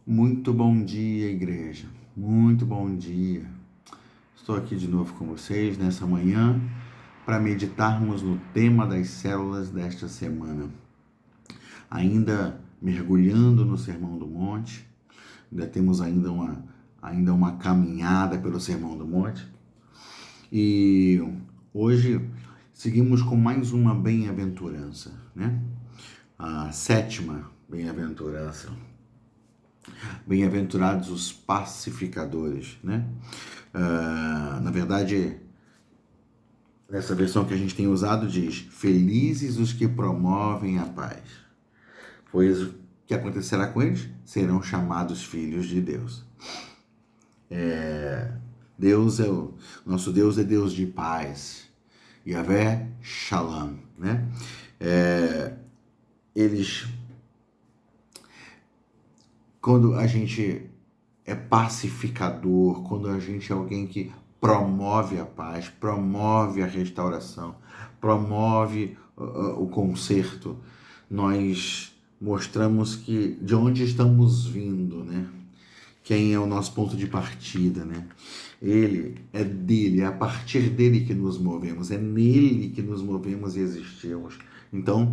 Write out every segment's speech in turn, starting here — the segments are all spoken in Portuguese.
Muito bom dia, igreja. Muito bom dia. Estou aqui de novo com vocês nessa manhã para meditarmos no tema das células desta semana. Ainda mergulhando no Sermão do Monte, ainda temos ainda uma caminhada pelo Sermão do Monte. E hoje seguimos com mais uma bem-aventurança, né? A sétima bem-aventurança. Bem-aventurados os pacificadores, né? Na verdade, nessa versão que a gente tem usado diz: felizes os que promovem a paz, pois o que acontecerá com eles? Serão chamados filhos de Deus. Nosso Deus é Deus de paz. Yahvé Shalom, né? Quando a gente é pacificador, quando a gente é alguém que promove a paz, promove a restauração, promove o conserto, nós mostramos que de onde estamos vindo, né? Quem é o nosso ponto de partida, né? Ele é dele, é a partir dele que nos movemos, é nele que nos movemos e existimos. Então,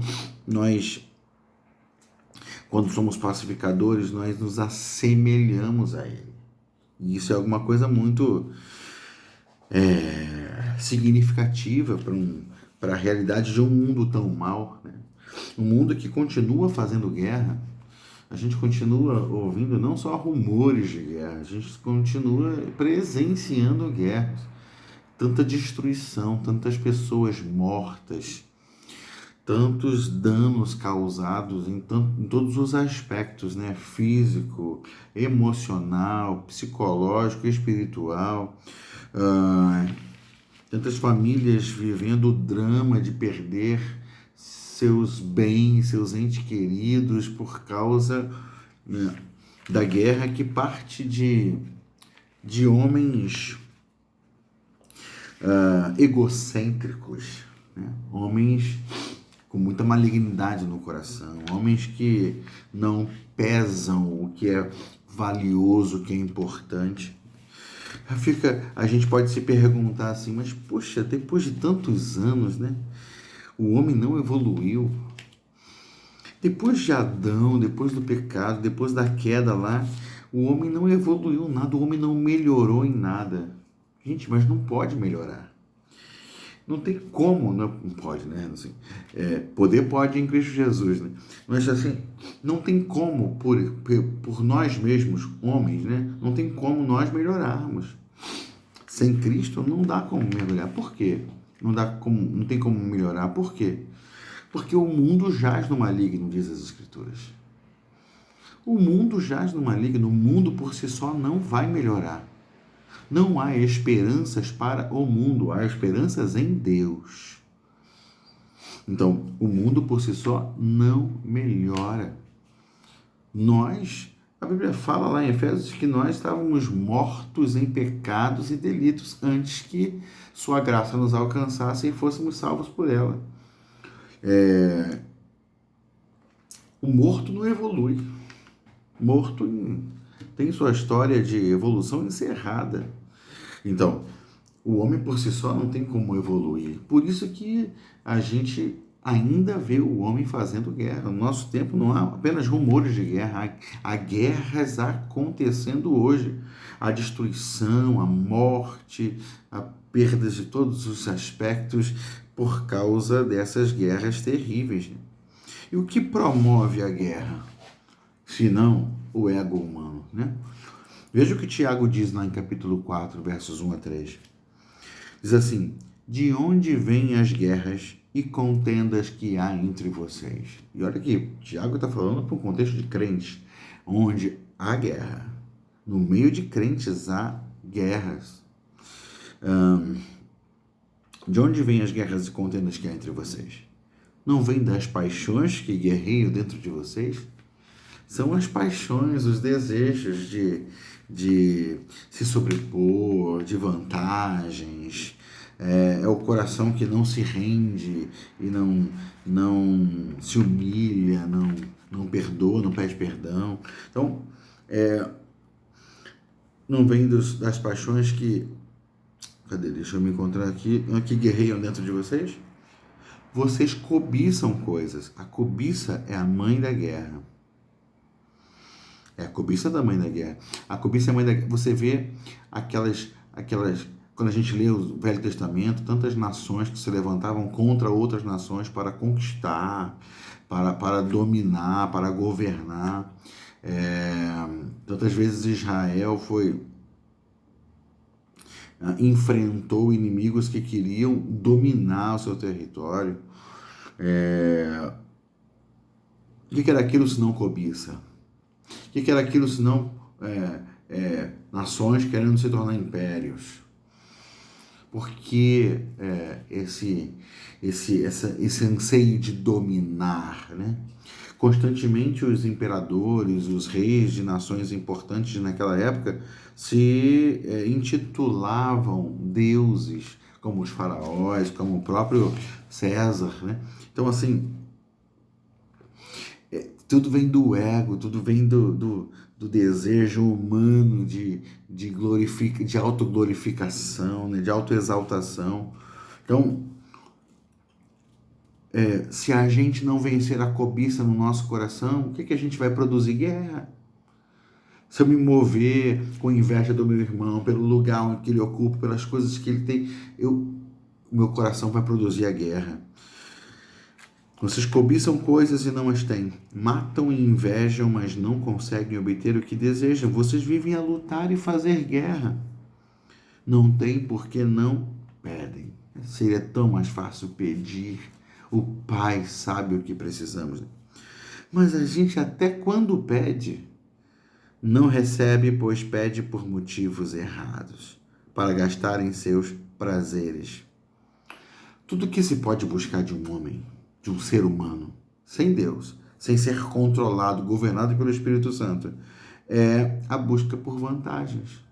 quando somos pacificadores, nós nos assemelhamos a ele. E isso é alguma coisa muito significativa para a realidade de um mundo tão mau, né? Um mundo que continua fazendo guerra. A gente continua ouvindo não só rumores de guerra, a gente continua presenciando guerras. Tanta destruição, tantas pessoas mortas, tantos danos causados em todos os aspectos, né? Físico, emocional, psicológico, espiritual. Tantas famílias vivendo o drama de perder seus bens, seus entes queridos por causa, né, da guerra que parte de homens egocêntricos, né? Homens com muita malignidade no coração, homens que não pesam o que é valioso, o que é importante. A gente pode se perguntar assim, mas poxa, depois de tantos anos, né? O homem não evoluiu. Depois de Adão, depois do pecado, depois da queda lá, o homem não evoluiu nada, o homem não melhorou em nada. Gente, mas não pode melhorar. Não tem como, não pode, né? Assim, poder pode em Cristo Jesus, né? Mas assim, não tem como, por nós mesmos, homens, né? Não tem como nós melhorarmos. Sem Cristo não dá como melhorar. Por quê? Não tem como melhorar. Por quê? Porque o mundo jaz no maligno, diz as Escrituras. O mundo jaz no maligno, o mundo por si só não vai melhorar. Não há esperanças para o mundo, há esperanças em Deus. Então, o mundo por si só não melhora. A Bíblia fala lá em Efésios que nós estávamos mortos em pecados e delitos antes que sua graça nos alcançasse e fôssemos salvos por ela. O morto não evolui. Morto tem sua história de evolução encerrada. Então, o homem por si só não tem como evoluir. Por isso que a gente ainda vê o homem fazendo guerra. No nosso tempo não há apenas rumores de guerra, há guerras acontecendo hoje. A destruição, a morte, a perdas de todos os aspectos por causa dessas guerras terríveis. E o que promove a guerra? Se não o ego humano, né? Veja o que Tiago diz lá em capítulo 4, versos 1 a 3. Diz assim: de onde vêm as guerras e contendas que há entre vocês? E olha aqui, Tiago está falando para um contexto de crentes, onde há guerra. No meio de crentes há guerras. De onde vêm as guerras e contendas que há entre vocês? Não vem das paixões que guerreiam dentro de vocês? São as paixões, os desejos de se sobrepor, de vantagens. É o coração que não se rende e não se humilha, não perdoa, não pede perdão. Então, Não vem das paixões que... Cadê? Deixa eu me encontrar aqui. Que guerreiam dentro de vocês. Vocês cobiçam coisas. A cobiça é a mãe da guerra. É a cobiça da mãe da guerra. A cobiça é a mãe da guerra. Você vê aquelas... Quando a gente lê o Velho Testamento, tantas nações que se levantavam contra outras nações para conquistar, para dominar, para governar. Tantas vezes Israel enfrentou inimigos que queriam dominar o seu território. O que era aquilo se não cobiça? O que era aquilo se não nações querendo se tornar impérios? Porque esse anseio de dominar, né? Constantemente os imperadores, os reis de nações importantes naquela época se intitulavam deuses, como os faraós, como o próprio César, né? Então, assim, tudo vem do ego, tudo vem do desejo humano de autoglorificação, né? De autoexaltação. Então, se a gente não vencer a cobiça no nosso coração, o que a gente vai produzir? Guerra. Se eu me mover com inveja do meu irmão, pelo lugar que ele ocupa, pelas coisas que ele tem, meu coração vai produzir a guerra. Vocês cobiçam coisas e não as têm. Matam e invejam, mas não conseguem obter o que desejam. Vocês vivem a lutar e fazer guerra. Não têm porque não pedem. Seria tão mais fácil pedir. O Pai sabe o que precisamos. Mas a gente até quando pede, não recebe, pois pede por motivos errados, para gastar em seus prazeres. Tudo que se pode buscar de um homem, de um ser humano, sem Deus, sem ser controlado, governado pelo Espírito Santo, é a busca por vantagens,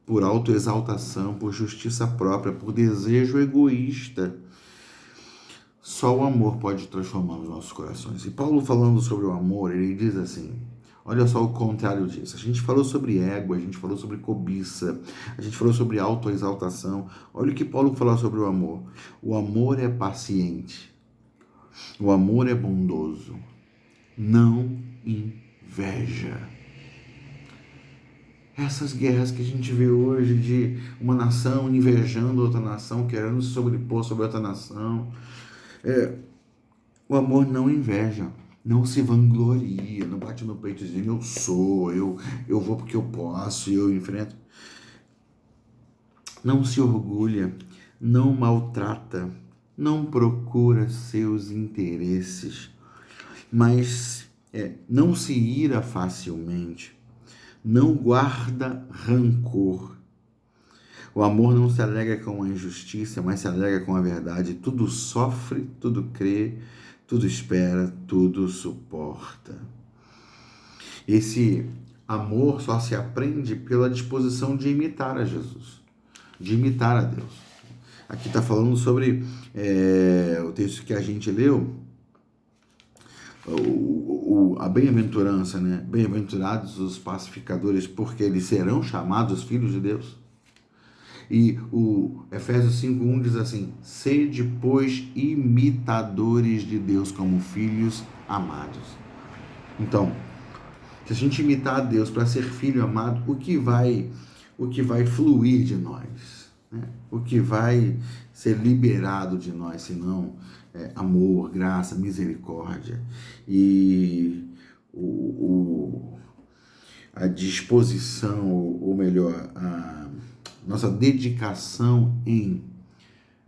por autoexaltação, por justiça própria, por desejo egoísta. Só o amor pode transformar os nossos corações. E Paulo, falando sobre o amor, ele diz assim, olha só o contrário disso. A gente falou sobre ego, a gente falou sobre cobiça, a gente falou sobre autoexaltação. Olha o que Paulo fala sobre o amor. O amor é paciente. O amor é bondoso. Não inveja. Essas guerras que a gente vê hoje de uma nação invejando outra nação, querendo se sobrepor sobre outra nação. O amor não inveja, não se vangloria, não bate no peito dizendo eu sou, eu vou porque eu posso, eu enfrento. Não se orgulha, não maltrata, não procura seus interesses, mas não se ira facilmente, não guarda rancor. O amor não se alegra com a injustiça, mas se alegra com a verdade. Tudo sofre, tudo crê, tudo espera, tudo suporta. Esse amor só se aprende pela disposição de imitar a Jesus, de imitar a Deus. Aqui está falando sobre o texto que a gente leu, a bem-aventurança, né? Bem-aventurados os pacificadores, porque eles serão chamados filhos de Deus. E o Efésios 5:1 diz assim, sede, pois, imitadores de Deus como filhos amados. Então, se a gente imitar a Deus para ser filho amado, o que vai fluir de nós? Né? O que vai ser liberado de nós, senão amor, graça, misericórdia e a disposição, ou melhor, a nossa dedicação em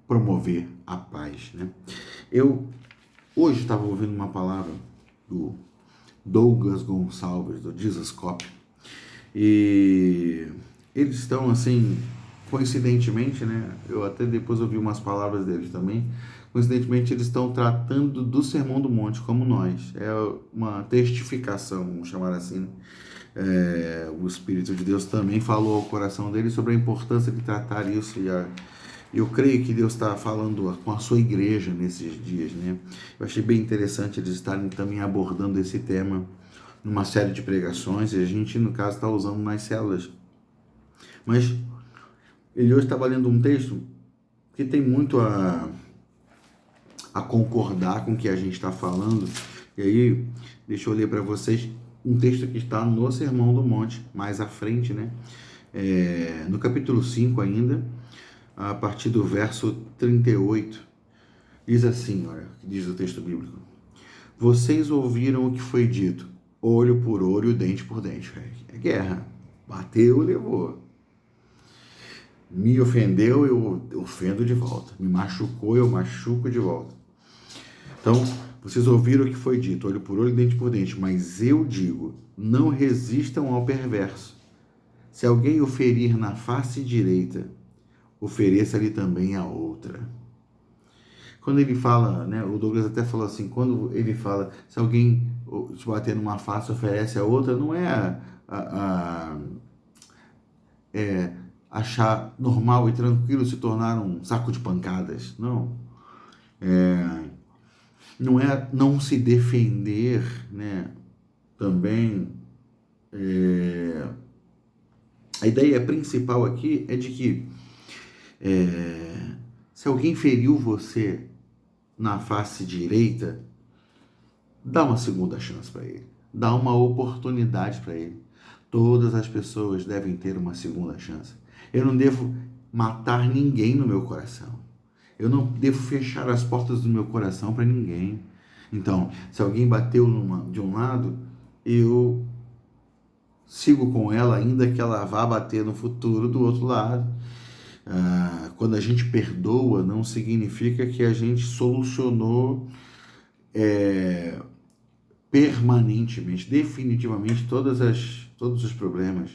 promover a paz, né? Eu hoje estava ouvindo uma palavra do Douglas Gonçalves, do Jesus Cop, e eles estão assim, coincidentemente, né? Eu até depois ouvi umas palavras deles também. Coincidentemente, eles estão tratando do Sermão do Monte como nós. É uma testificação, vamos chamar assim, né? O Espírito de Deus também falou ao coração dele sobre a importância de tratar isso, e eu creio que Deus está falando com a sua igreja nesses dias, né? Eu achei bem interessante eles estarem também abordando esse tema numa série de pregações, e a gente, no caso, está usando nas células. Mas ele hoje estava lendo um texto que tem muito a concordar com o que a gente está falando. E aí, deixa eu ler para vocês um texto que está no Sermão do Monte, mais à frente, né? No capítulo 5 ainda, a partir do verso 38. Diz assim, olha, diz o texto bíblico. Vocês ouviram o que foi dito, olho por olho, dente por dente. É guerra. Bateu, levou. Me ofendeu, eu ofendo de volta. Me machucou, eu machuco de volta. Então, vocês ouviram o que foi dito, olho por olho, dente por dente. Mas eu digo, não resistam ao perverso. Se alguém o ferir na face direita, ofereça-lhe também a outra. Quando ele fala, né, o Douglas até falou assim, quando ele fala, se alguém te bater numa face, oferece a outra, não é achar normal e tranquilo se tornar um saco de pancadas, não. Não é não se defender, né, também. A ideia principal aqui é de que se alguém feriu você na face direita, dá uma segunda chance para ele. Dá uma oportunidade para ele. Todas as pessoas devem ter uma segunda chance. Eu não devo matar ninguém no meu coração. Eu não devo fechar as portas do meu coração para ninguém. Então, se alguém bateu de um lado, eu sigo com ela, ainda que ela vá bater no futuro do outro lado. Quando a gente perdoa, não significa que a gente solucionou permanentemente, definitivamente todos os problemas.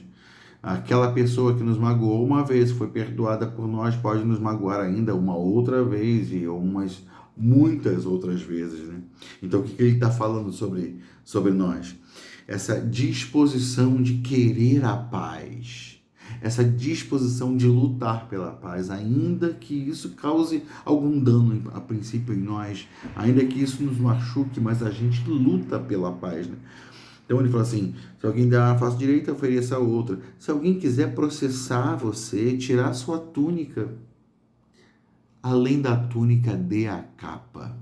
Aquela pessoa que nos magoou uma vez, foi perdoada por nós, pode nos magoar ainda uma outra vez e muitas outras vezes, né? Então, o que ele está falando sobre nós? Essa disposição de querer a paz, essa disposição de lutar pela paz, ainda que isso cause algum dano a princípio em nós, ainda que isso nos machuque, mas a gente luta pela paz, né? Então ele fala assim, se alguém der a face direita, ofereça a outra. Se alguém quiser processar você, tirar sua túnica, além da túnica, dê a capa.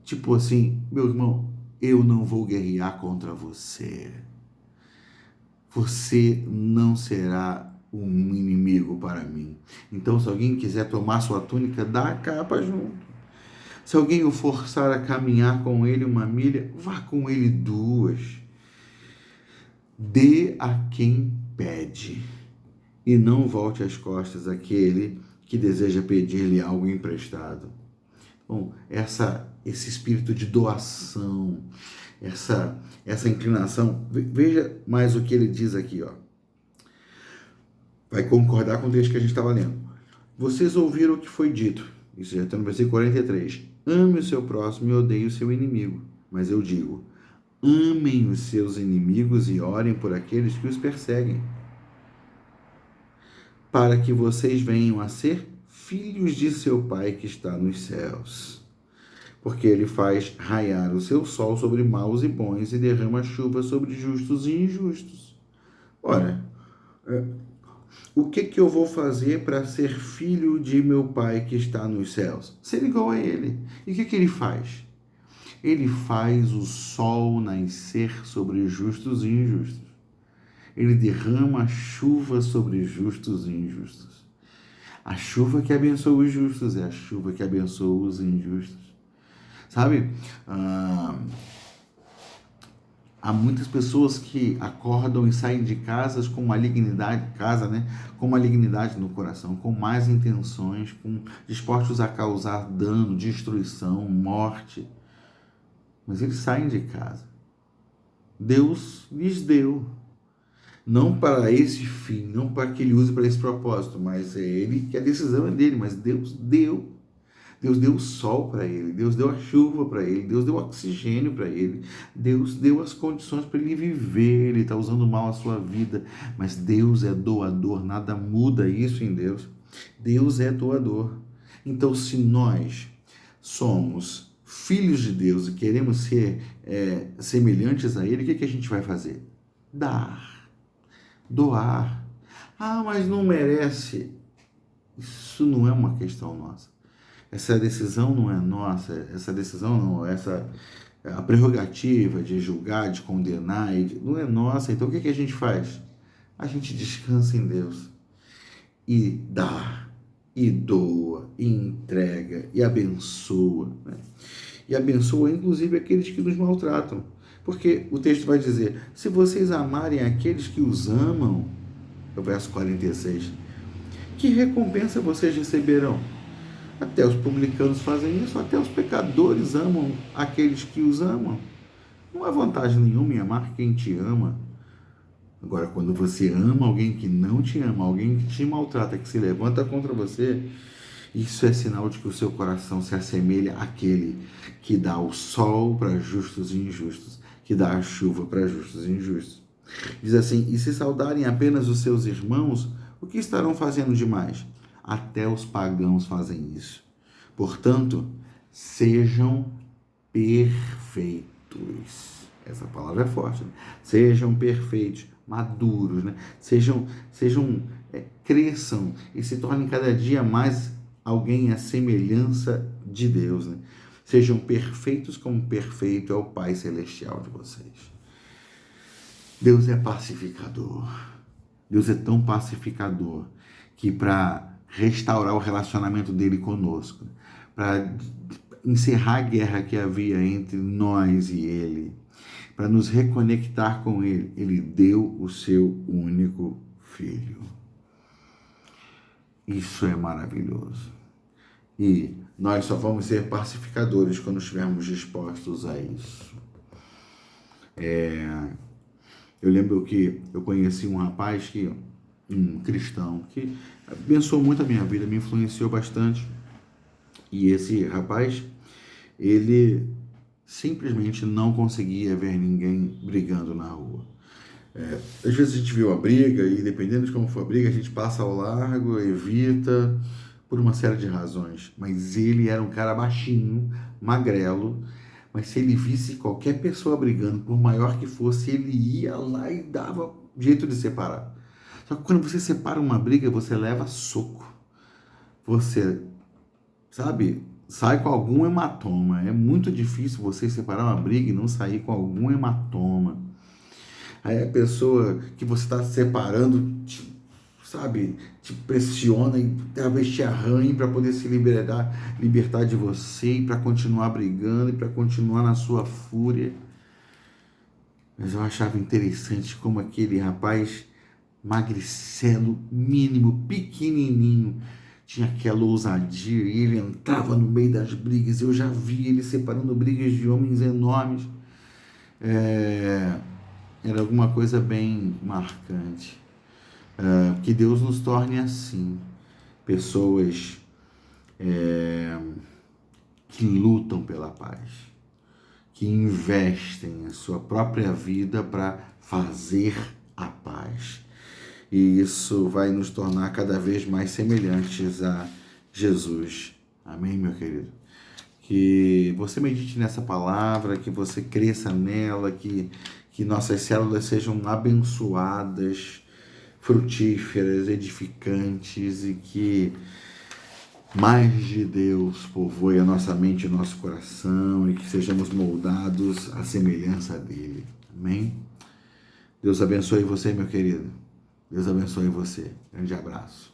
Tipo assim, meu irmão, eu não vou guerrear contra você. Você não será um inimigo para mim. Então, se alguém quiser tomar sua túnica, dá a capa junto. Se alguém o forçar a caminhar com ele 1 milha, vá com ele 2. Dê a quem pede e não volte as costas àquele que deseja pedir-lhe algo emprestado. Bom, esse espírito de doação, essa inclinação, veja mais o que ele diz aqui, ó. Vai concordar com o texto que a gente estava lendo. Vocês ouviram o que foi dito. Isso já está no versículo 43. Ame o seu próximo e odeie o seu inimigo. Mas eu digo, amem os seus inimigos e orem por aqueles que os perseguem, para que vocês venham a ser filhos de seu Pai que está nos céus. Porque ele faz raiar o seu sol sobre maus e bons e derrama chuva sobre justos e injustos. Ora, o que eu vou fazer para ser filho de meu Pai que está nos céus? Ser igual a ele. E o que ele faz? Ele faz o sol nascer sobre justos e injustos. Ele derrama chuva sobre justos e injustos. A chuva que abençoa os justos é a chuva que abençoa os injustos. Sabe? Há muitas pessoas que acordam e saem de casas com malignidade, com malignidade no coração, com más intenções, dispostos a causar dano, destruição, morte. Mas eles saem de casa. Deus lhes deu. Não para esse fim, não para que ele use para esse propósito, mas é ele que a decisão é dele, mas Deus deu. Deus deu o sol para ele, Deus deu a chuva para ele, Deus deu oxigênio para ele, Deus deu as condições para ele viver. Ele está usando mal a sua vida, mas Deus é doador, nada muda isso em Deus. Deus é doador. Então, se nós somos filhos de Deus e queremos ser semelhantes a Ele, o que a gente vai fazer? Dar, doar. Ah, mas não merece. Isso não é uma questão nossa. Essa decisão não é nossa. Essa decisão não, a prerrogativa de julgar, de condenar, não é nossa. Então o que a gente faz? A gente descansa em Deus e dá, e doa, e entrega, e abençoa, né? E abençoa inclusive aqueles que nos maltratam. Porque o texto vai dizer, se vocês amarem aqueles que os amam, é o verso 46, que recompensa vocês receberão? Até os publicanos fazem isso, até os pecadores amam aqueles que os amam. Não há vantagem nenhuma em amar quem te ama. Agora, quando você ama alguém que não te ama, alguém que te maltrata, que se levanta contra você, isso é sinal de que o seu coração se assemelha àquele que dá o sol para justos e injustos, que dá a chuva para justos e injustos. Diz assim, e se saudarem apenas os seus irmãos, o que estarão fazendo demais? Até os pagãos fazem isso. Portanto, sejam perfeitos. Essa palavra é forte, né? Sejam perfeitos, maduros, né? Cresçam e se tornem cada dia mais alguém à semelhança de Deus, né? Sejam perfeitos como perfeito é o Pai Celestial de vocês. Deus é pacificador. Deus é tão pacificador que para restaurar o relacionamento dele conosco, para encerrar a guerra que havia entre nós e ele, para nos reconectar com ele, ele deu o seu único filho. Isso é maravilhoso. E nós só vamos ser pacificadores quando estivermos dispostos a isso. Eu lembro que eu conheci um rapaz, um cristão, que abençoou muito a minha vida, me influenciou bastante. E esse rapaz, ele simplesmente não conseguia ver ninguém brigando na rua. Às vezes a gente viu a briga e, dependendo de como for a briga, a gente passa ao largo, evita, por uma série de razões. Mas ele era um cara baixinho, magrelo, mas se ele visse qualquer pessoa brigando, por maior que fosse, ele ia lá e dava jeito de separar. Só que quando você separa uma briga, você leva soco. Você, sabe, sai com algum hematoma. É muito difícil você separar uma briga e não sair com algum hematoma. Aí a pessoa que você está separando, te pressiona e talvez te arranhe para poder se libertar de você e para continuar brigando e para continuar na sua fúria. Mas eu achava interessante como aquele rapaz magricelo, mínimo, pequenininho, tinha aquela ousadia e ele entrava no meio das brigas. Eu já vi ele separando brigas de homens enormes. Era alguma coisa bem marcante. Que Deus nos torne assim, pessoas que lutam pela paz, que investem a sua própria vida para fazer a paz. E isso vai nos tornar cada vez mais semelhantes a Jesus. Amém, meu querido? Que você medite nessa palavra, que você cresça nela, que nossas células sejam abençoadas, frutíferas, edificantes e que mais de Deus povoe a nossa mente e o nosso coração e que sejamos moldados à semelhança dele. Amém? Deus abençoe você, meu querido. Deus abençoe você. Grande abraço.